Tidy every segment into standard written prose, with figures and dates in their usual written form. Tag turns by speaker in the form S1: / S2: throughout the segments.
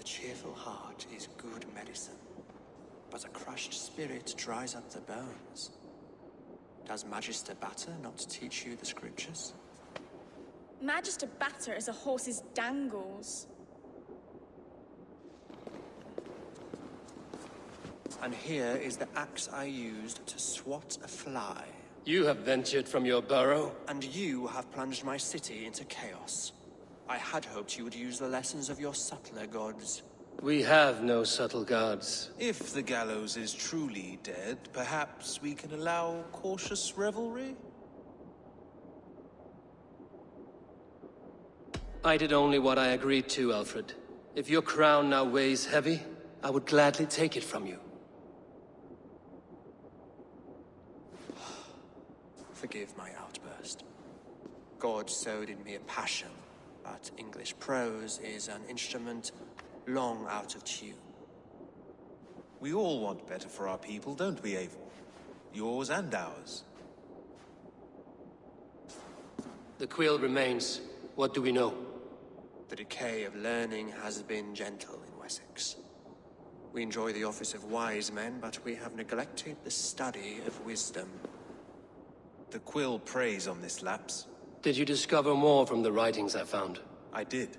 S1: cheerful heart is good medicine, but a crushed spirit dries up the bones. Does Magister Batter not teach you the scriptures?
S2: Magister Batter is a horse's dangles.
S1: And here is the axe I used to swat a fly.
S3: You have ventured from your burrow?
S1: And you have plunged my city into chaos. I had hoped you would use the lessons of your subtler gods.
S3: We have no subtle gods.
S4: If the gallows is truly dead, perhaps we can allow cautious revelry?
S3: I did only what I agreed to, Alfred. If your crown now weighs heavy, I would gladly take it from you.
S1: Forgive my outburst. God sowed in me a passion, but English prose is an instrument long out of tune.
S4: We all want better for our people, don't we, Eivor? Yours and ours.
S3: The quill remains. What do we know?
S1: The decay of learning has been gentle in Wessex. We enjoy the office of wise men, but we have neglected the study of wisdom.
S4: The quill preys on this lapse.
S3: Did you discover more from the writings I found?
S4: I did.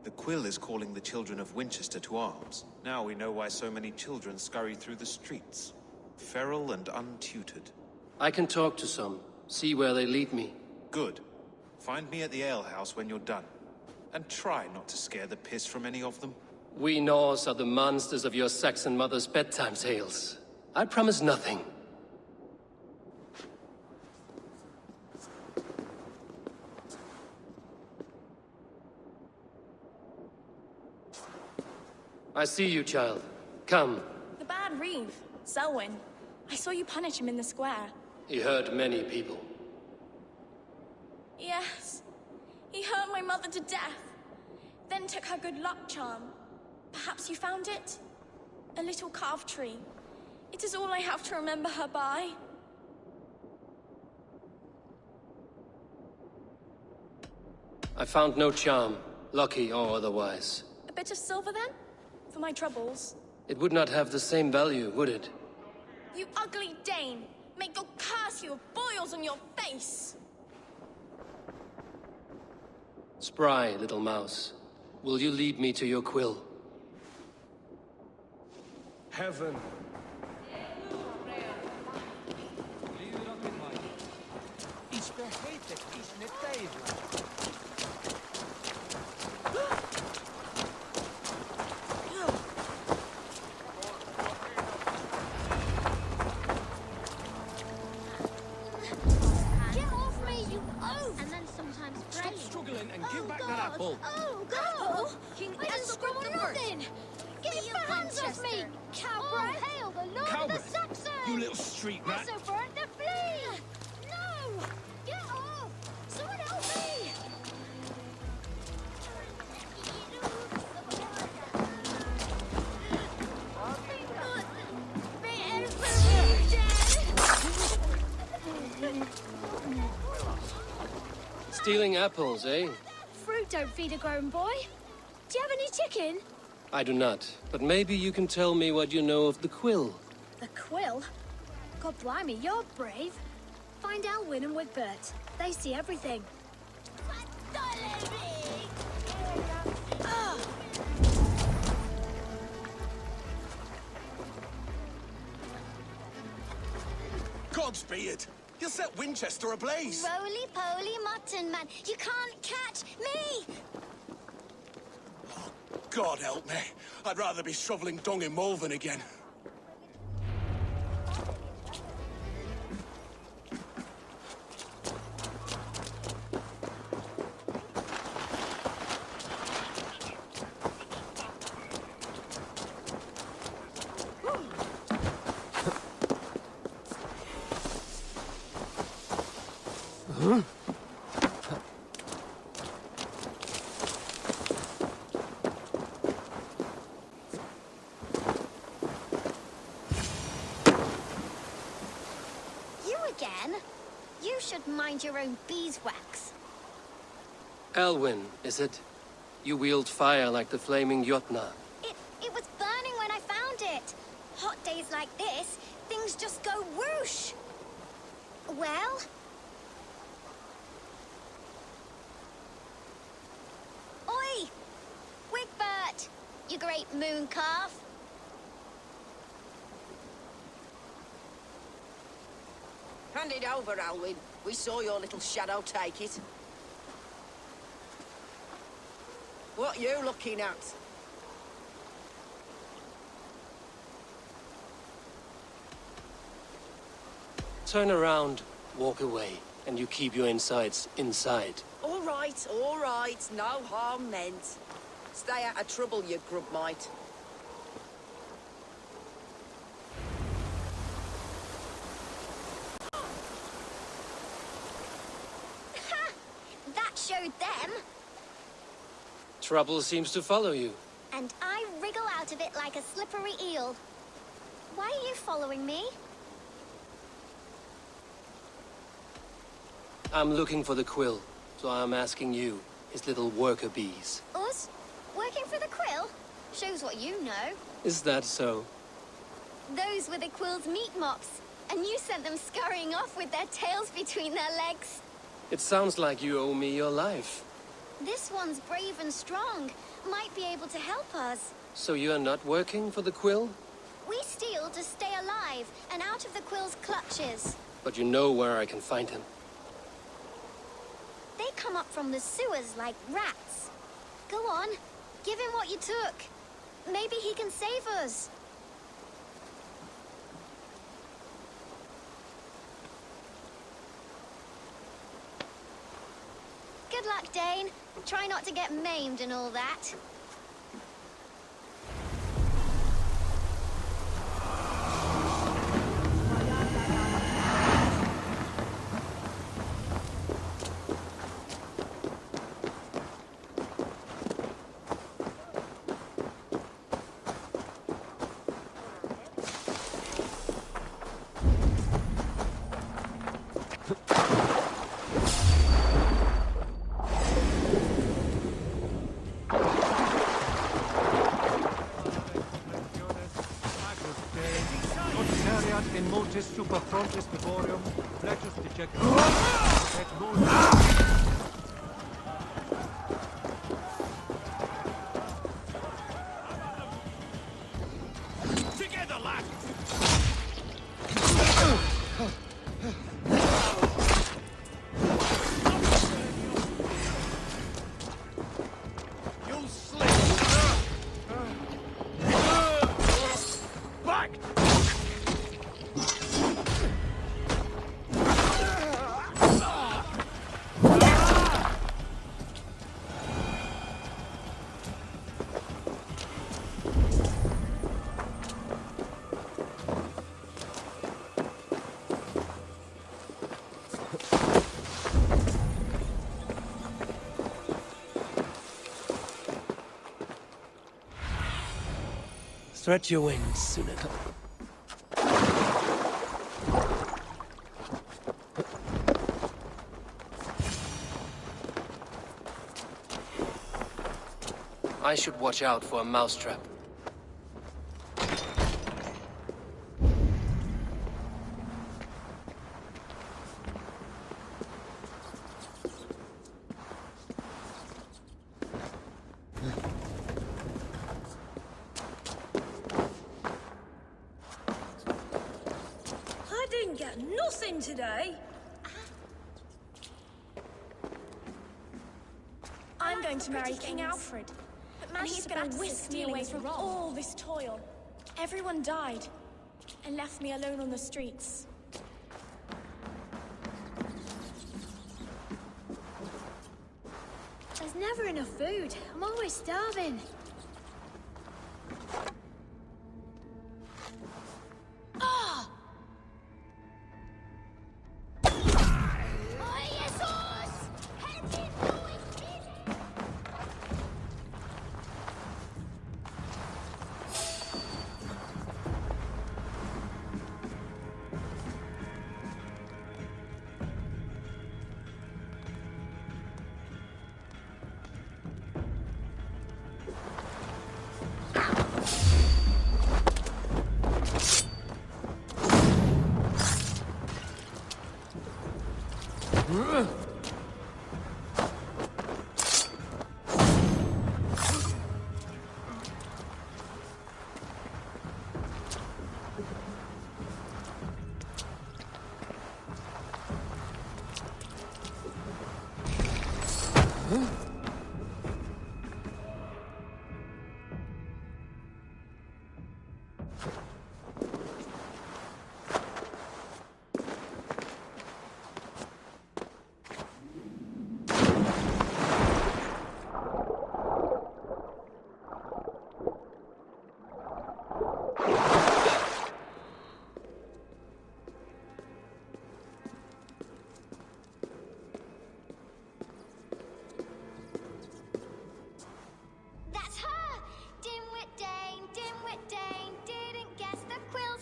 S4: The quill is calling the children of Winchester to arms. Now we know why so many children scurry through the streets. Feral and untutored.
S3: I can talk to some, see where they lead me.
S4: Good. Find me at the alehouse when you're done. And try not to scare the piss from any of them.
S3: We Norse are the monsters of your Saxon mother's bedtime tales. I promise nothing. I see you, child. Come.
S2: The bad reeve, Selwyn. I saw you punish him in the square.
S3: He hurt many people.
S2: Yes. He hurt my mother to death. Then took her good luck charm. Perhaps you found it? A little carved tree. It is all I have to remember her by.
S3: I found no charm, lucky or otherwise.
S2: A bit of silver then? For my troubles.
S3: It would not have the same value, would it?
S2: You ugly Dane! May God curse you with boils on your face!
S3: Spry, little mouse. Will you lead me to your quill?
S5: Heaven.
S6: And give back that apple!
S7: Oh, God! King Esquire the nothing! Get your hands off me, cowbreath! Oh, hail the Lord of the Saxons!
S5: You little street rat!
S7: Also burnt the flea! No! Get off! Someone help me!
S3: Stealing apples, eh?
S7: Fruit don't feed a grown boy. Do you have any chicken?
S3: I do not, but maybe you can tell me what you know of the quill.
S7: The quill? God blimey, you're brave. Find Alwyn and Wigbert. They see everything.
S5: Gods be it! You'll set Winchester ablaze!
S7: Roly-poly mutton man, you can't catch me!
S5: Oh, God help me. I'd rather be shoveling dung in Malvern again.
S7: Mind your own beeswax.
S3: Alwyn, is it? You wield fire like the flaming Jotnar.
S7: It days like this, things just go whoosh. Well? Oi! Wigbert! You great moon calf!
S8: Hand it over, Alwyn. We saw your little shadow take it. What you looking at?
S3: Turn around, walk away, and you keep your insides inside.
S8: All right, no harm meant. Stay out of trouble, you grub mite.
S7: Ha! That showed them.
S3: Trouble seems to follow you.
S7: And I wriggle out of it like a slippery eel. Why are you following me?
S3: I'm looking for the quill, so I'm asking you, his little worker bees.
S7: Us? Working for the quill? Shows what you know.
S3: Is that so?
S7: Those were the quill's meat mops, and you sent them scurrying off with their tails between their legs.
S3: It sounds like you owe me your life.
S7: This one's brave and strong. Might be able to help us.
S3: So you're not working for the quill?
S7: We steal to stay alive and out of the quill's clutches.
S3: But you know where I can find him.
S7: They come up from the sewers like rats. Go on, give him what you took. Maybe he can save us. Good luck, Dane. Try not to get maimed and all that.
S9: in motis super frontis vivorium, flexus dejectus, et motis.
S5: Together, lad! You'll slip! Back!
S3: Stretch your wings, Sooner. I should watch out for a mousetrap.
S2: I didn't get nothing today. I'm going to marry King Alfred. And he's going to whisk me away from all this toil. Everyone died and left me alone on the streets.
S7: There's never enough food. I'm always starving. Ah!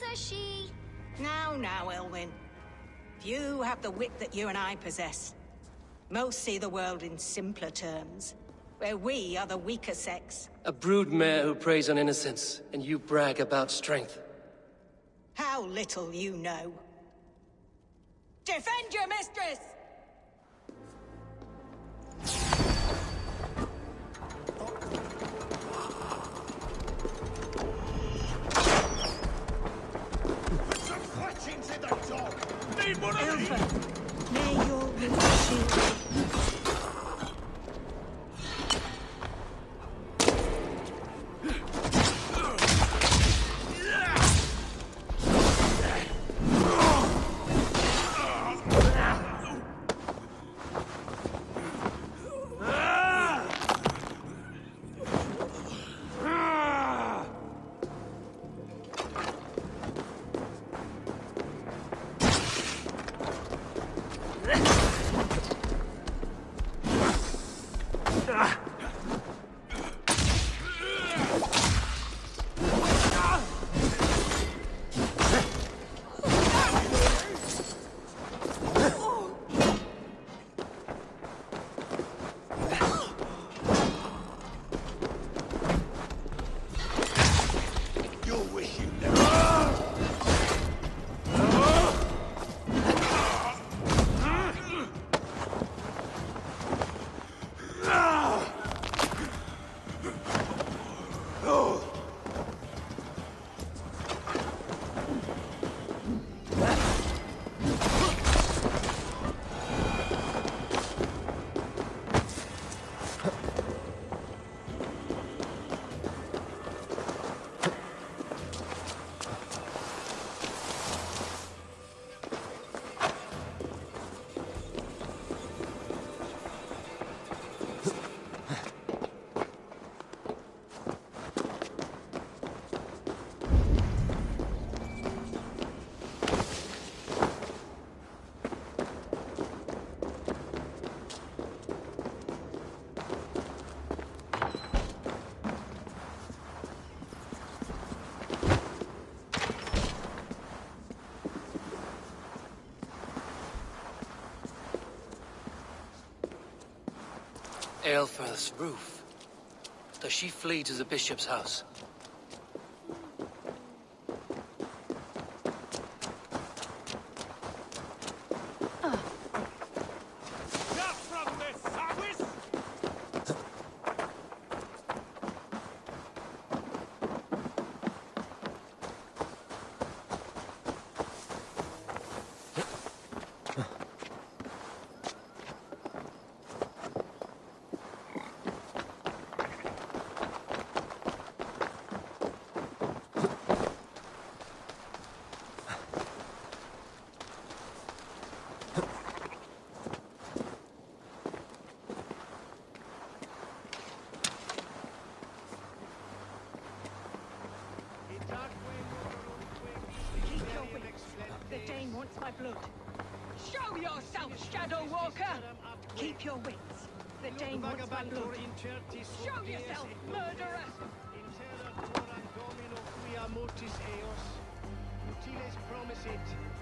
S7: Mushy.
S10: Now, Elwyn. Few have the wit that you and I possess. Most see the world in simpler terms, where we are the weaker sex.
S3: A broodmare who preys on innocence, and you brag about strength.
S10: How little you know. Defend your mistress! Alpha, may your will shield you.
S3: Aelfirth's roof. Does she flee to the bishop's house?
S10: My blood. Show yourself, Shadow Walker! Keep your wits. The Dane wants my blood. Show yourself, murderer!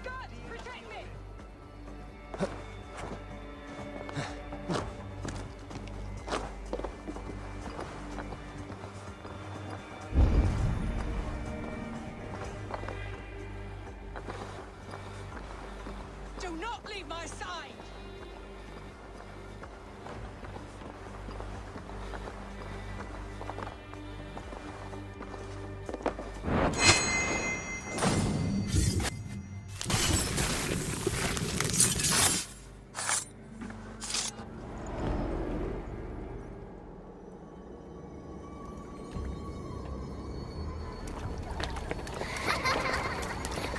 S10: God, protect me! Do not leave my side!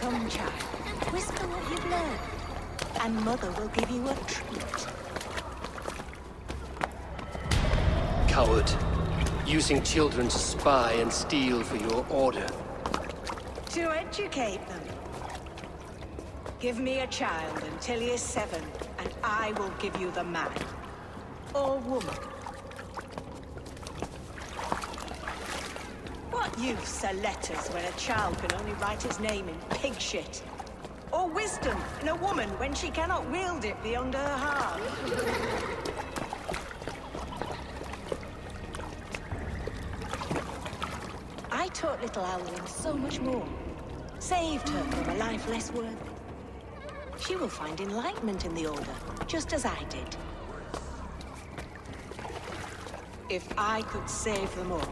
S10: Come, child. Whisper what you've learned. And Mother will give you a treat.
S3: Coward. Using children to spy and steal for your order.
S10: To educate them. Give me a child until he is 7, and I will give you the man. Or woman. What Use are letters where a child can only write his name in pig shit. Or wisdom in a woman when she cannot wield it beyond her heart. I taught little Alwyn so much more. Saved her from a life less worthy. She will find enlightenment in the Order, just as I did. If I could save them all,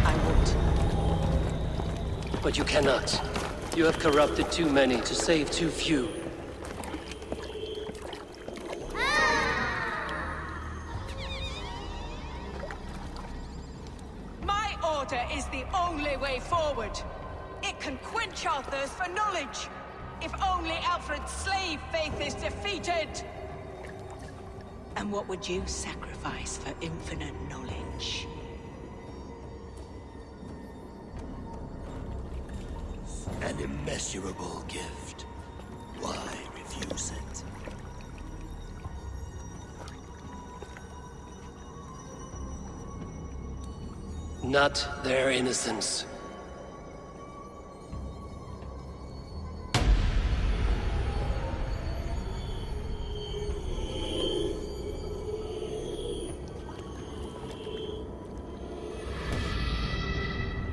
S10: I would.
S3: But you cannot. You have corrupted too many to save too few.
S10: My order is the only way forward. It can quench our thirst for knowledge. If only Alfred's slave faith is defeated. And what would you sacrifice for infinite knowledge?
S5: An immeasurable gift. Why refuse it?
S3: Not their innocence.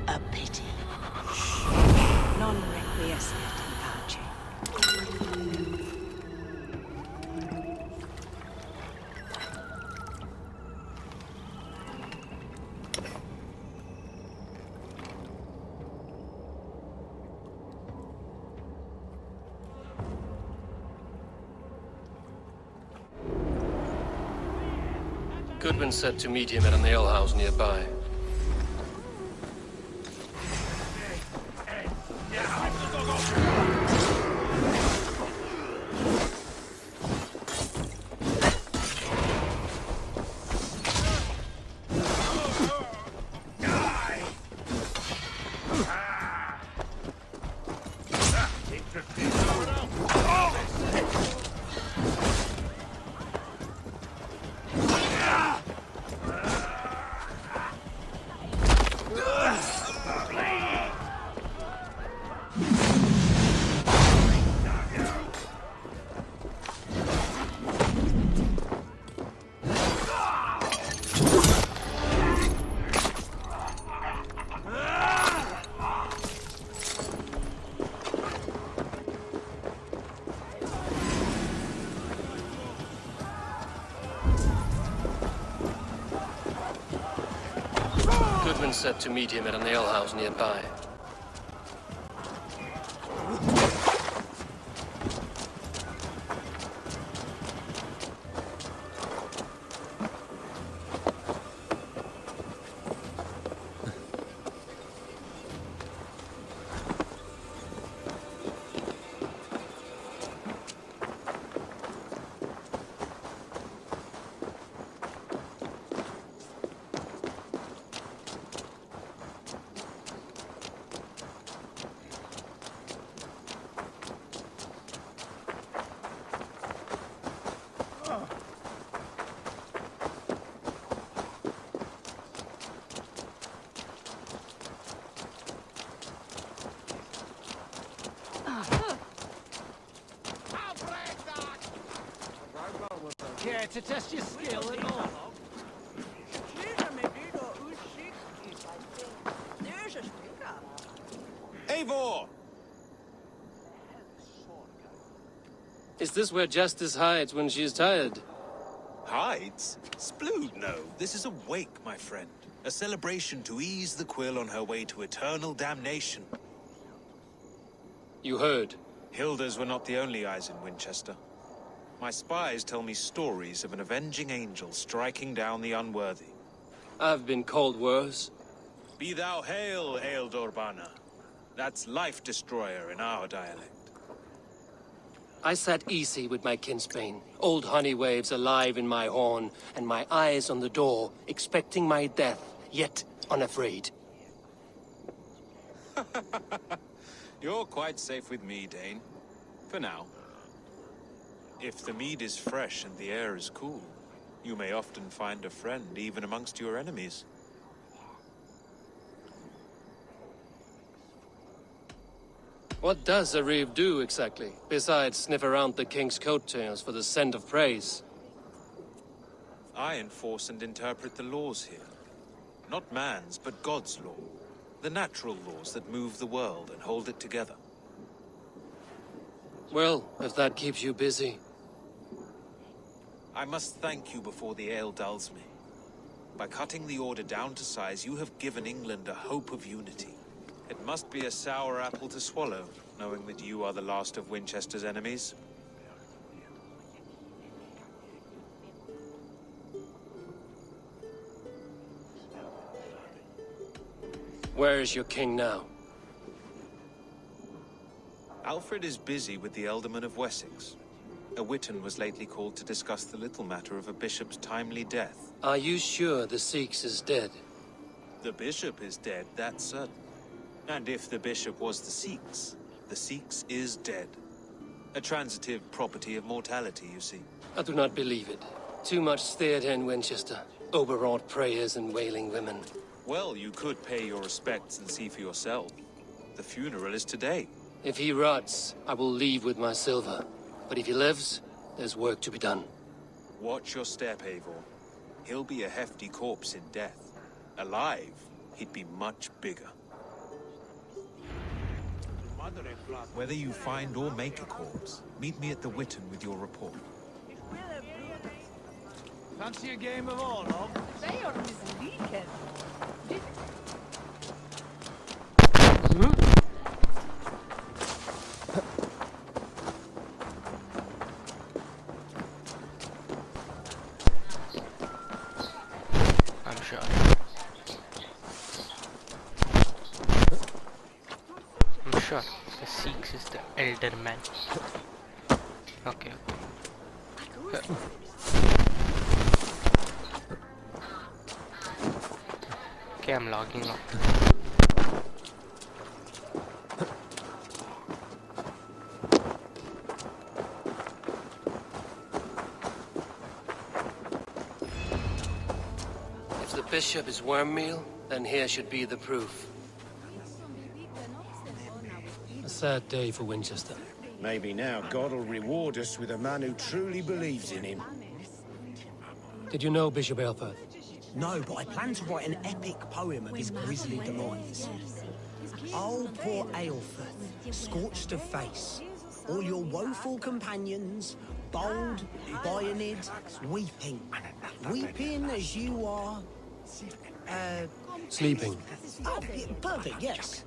S10: A pity. Non requiescat in pace.
S3: Goodwin said to meet him at an alehouse nearby. Goodwin said to meet him at an alehouse nearby.
S6: Care to test your skill at all?
S4: Eivor!
S3: Is this where Justice hides when she is tired?
S4: Hides? Splood, no. This is a wake, my friend. A celebration to ease the Quill on her way to eternal damnation.
S3: You heard.
S4: Hilda's were not the only eyes in Winchester. My spies tell me stories of an avenging angel striking down the unworthy.
S3: I've been called worse.
S4: Be thou hail, Ealdorbanna. That's Life Destroyer in our dialect.
S3: I sat easy with my kinsbane, old honey waves alive in my horn, and my eyes on the door, expecting my death, yet unafraid.
S4: You're quite safe with me, Dane. For now. If the mead is fresh and the air is cool, you may often find a friend even amongst your enemies.
S3: What does a reeve do, exactly? Besides sniff around the king's coattails for the scent of praise?
S4: I enforce and interpret the laws here. Not man's, but God's law. The natural laws that move the world and hold it together.
S3: Well, if that keeps you busy.
S4: I must thank you before the ale dulls me. By cutting the order down to size, you have given England a hope of unity. It must be a sour apple to swallow, knowing that you are the last of Winchester's enemies.
S3: Where is your king now?
S4: Alfred is busy with the Ealdorman of Wessex. A witan was lately called to discuss the little matter of a bishop's timely death.
S3: Are you sure the Sikhs is dead?
S4: The bishop is dead, that's certain. And if the bishop was the Sikhs is dead. A transitive property of mortality, you see.
S3: I do not believe it. Too much theatre in Winchester. Overwrought prayers and wailing women.
S4: Well, you could pay your respects and see for yourself. The funeral is today.
S3: If he rots, I will leave with my silver. But if he lives, there's work to be done.
S4: Watch your step, Eivor. He'll be a hefty corpse in death. Alive, he'd be much bigger. Whether you find or make a corpse, meet me at the Witan with your report.
S6: Fancy a game of all, love?
S11: They are misleading.
S12: I'm sure. I'm sure the Sikhs is the elder man. Okay. Okay, I'm logging out.
S3: If the bishop is worm meal, then here should be the proof. A sad day for Winchester.
S13: Maybe now God will reward us with a man who truly believes in him.
S3: Did you know Bishop Aelfirth?
S14: No, but I plan to write an epic poem of his grisly demise. Oh, poor Aelfirth, scorched of face. All your woeful companions, bold, bayoneted, weeping. Weeping as you are...
S3: Sleeping.
S14: Oh, perfect, yes.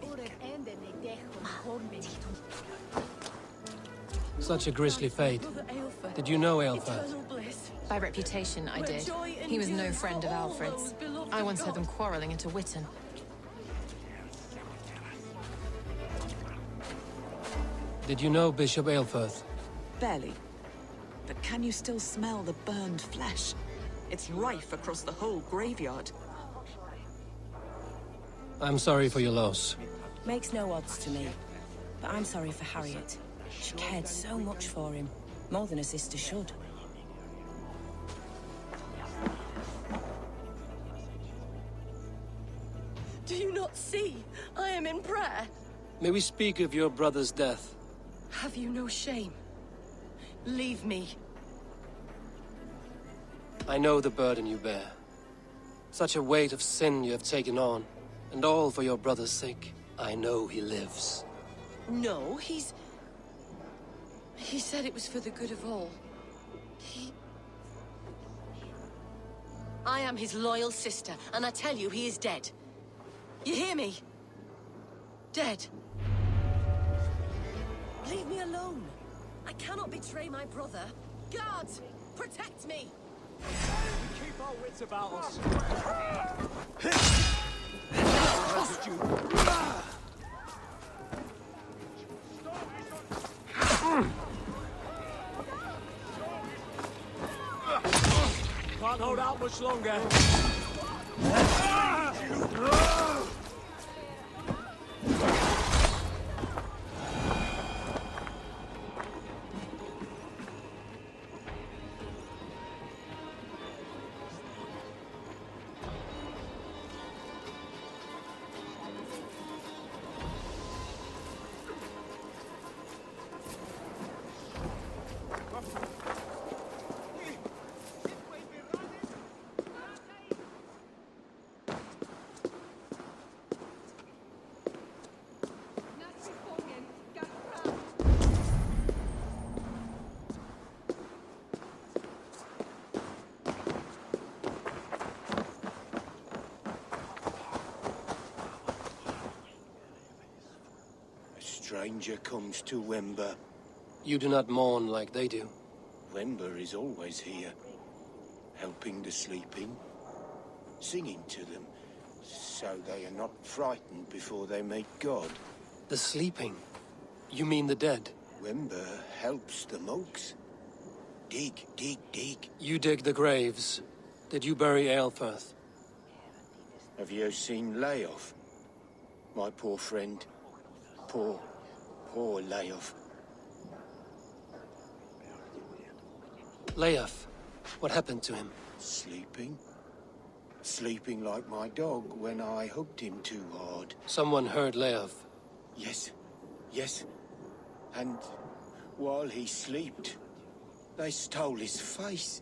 S3: Such a grisly fate. Did you know Aelfirth?
S11: By reputation, I did. He was no friend of Alfred's. I once heard them quarreling at a Witan.
S3: Did you know Bishop Aelfirth?
S15: Barely. But can you still smell the burned flesh? It's rife across the whole graveyard.
S3: I'm sorry for your loss.
S16: Makes no odds to me. But I'm sorry for Harriet. She cared so much for him. More than a sister should.
S2: Do you not see? I am in prayer.
S3: May we speak of your brother's death?
S2: Have you no shame? Leave me.
S3: I know the burden you bear. Such a weight of sin you have taken on. And all for your brother's sake. I know he lives.
S2: No, He said it was for the good of all. I am his loyal sister, and I tell you, he is dead. You hear me? Dead. Leave me alone. I cannot betray my brother. Guards, protect me.
S6: We keep our wits about us.
S14: Trust you.
S6: Can't hold out much longer.
S13: stranger comes to Wember.
S3: You do not mourn like they do.
S13: Wember is always here, helping the sleeping, singing to them, so they are not frightened before they meet God.
S3: The sleeping? You mean the dead?
S13: Wember helps the monks. Dig, dig, dig.
S3: You dig the graves. Did you bury Aelfirth?
S13: Have you seen Leof? My poor friend. Poor Leof.
S3: Leof, what happened to him?
S13: Sleeping. Sleeping like my dog when I hugged him too hard.
S3: Someone heard Leof.
S13: Yes. And while he slept, they stole his face.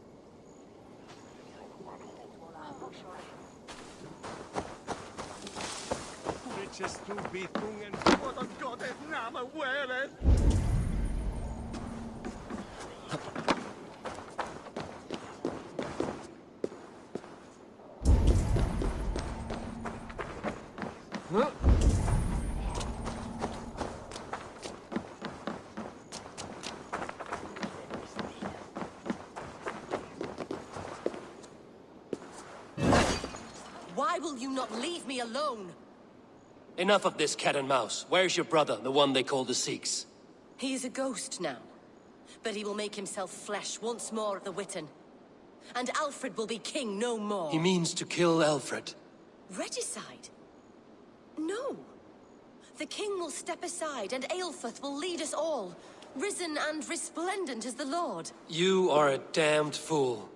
S16: Why will you not leave me alone?
S3: Enough of this cat and mouse. Where's your brother, the one they call the Sikhs?
S16: He is a ghost now. But he will make himself flesh once more at the Witten. And Alfred will be king no more.
S3: He means to kill Alfred.
S16: Regicide? No. The king will step aside and Aelfirth will lead us all, risen and resplendent as the Lord.
S3: You are a damned fool.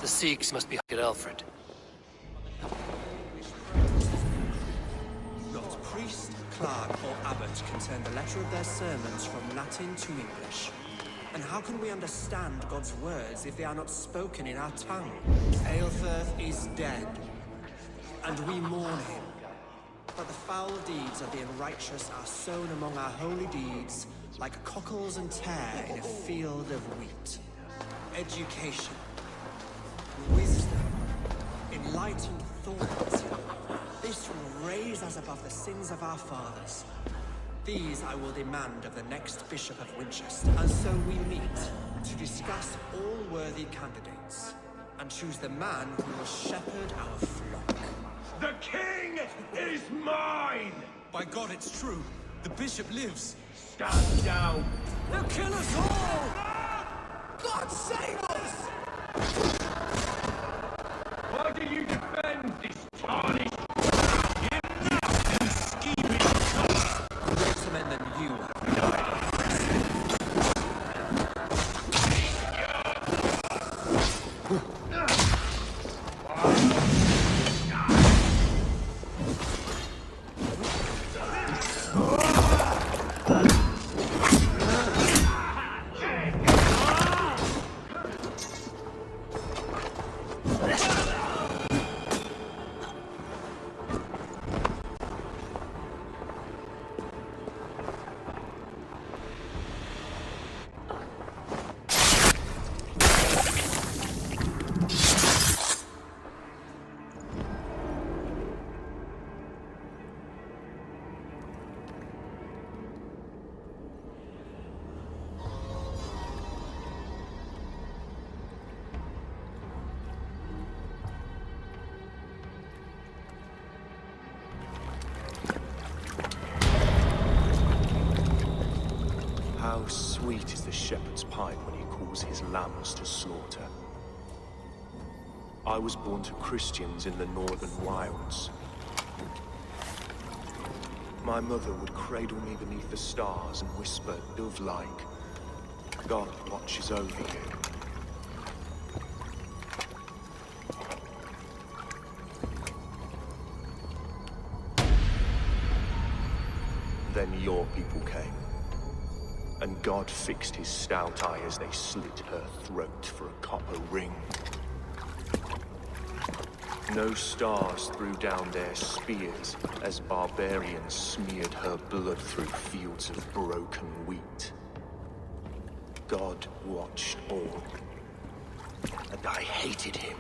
S3: The Sikhs must be at Alfred.
S1: Not priest, clerk, or abbot can turn the letter of their sermons from Latin to English. And how can we understand God's words if they are not spoken in our tongue? Aelfirth is dead, and we mourn him. But the foul deeds of the unrighteous are sown among our holy deeds like cockles and tare in a field of wheat. Education, wisdom, enlightened thought. This will raise us above the sins of our fathers. These I will demand of the next Bishop of Winchester. And so we meet to discuss all worthy candidates and choose the man who will shepherd our flock.
S5: The king is mine! By God, it's true. The bishop lives. Stand down.
S6: They'll kill us all!
S5: God save us!
S6: Why do you defend this tarnished?
S1: Greater men than you have died.
S17: How sweet is the shepherd's pipe when he calls his lambs to slaughter. I was born to Christians in the northern wilds. my mother would cradle me beneath the stars and whisper, dove-like, God watches over you. Then your people came, and God fixed his stout eye as they slit her throat for a copper ring. No stars threw down their spears as barbarians smeared her blood through fields of broken wheat. God watched all, and I hated him.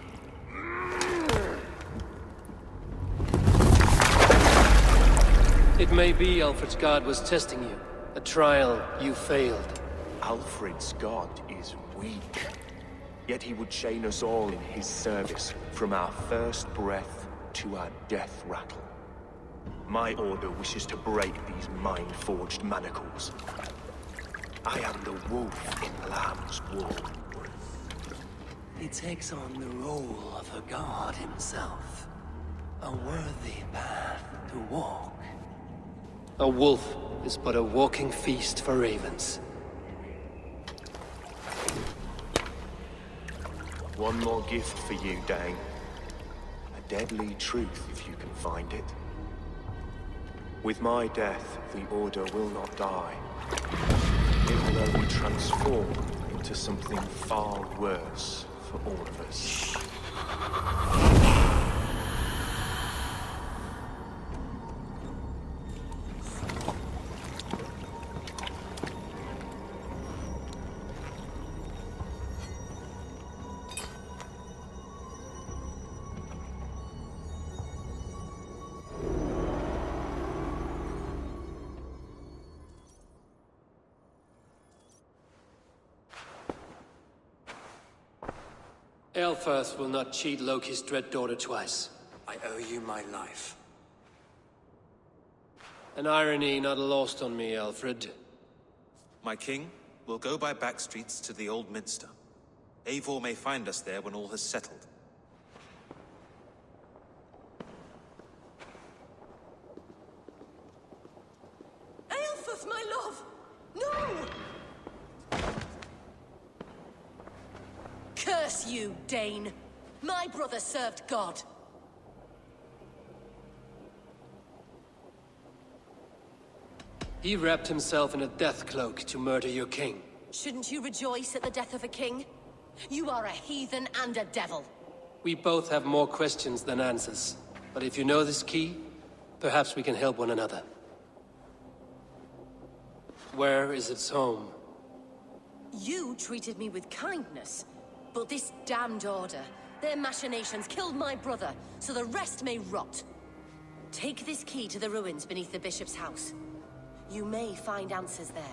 S3: It may be Alfred's god was testing you. A trial you failed.
S17: Alfred's god is weak. Yet he would chain us all in his service, from our first breath to our death rattle. My order wishes to break these mind-forged manacles. I am the wolf in Lamb's wool.
S18: He takes on the role of a god himself. A worthy path to walk.
S3: A wolf is but a walking feast for ravens.
S17: One more gift for you, Dane. A deadly truth, if you can find it. With my death, the Order will not die. It will only transform into something far worse for all of us.
S3: Aelfirth will not cheat Loki's dread daughter twice.
S1: I owe you my life.
S3: An irony not lost on me, Alfred.
S4: My king, we'll go by back streets to the Old Minster. Eivor may find us there when all has settled.
S16: Aelfirth, my love! No! Curse you, Dane! My brother served God.
S3: He wrapped himself in a death cloak to murder your king.
S16: Shouldn't you rejoice at the death of a king? You are a heathen and a devil.
S3: We both have more questions than answers. But if you know this key, perhaps we can help one another. Where is its home?
S16: You treated me with kindness. But this damned Order, their machinations killed my brother, so the rest may rot. Take this key to the ruins beneath the bishop's house. You may find answers there.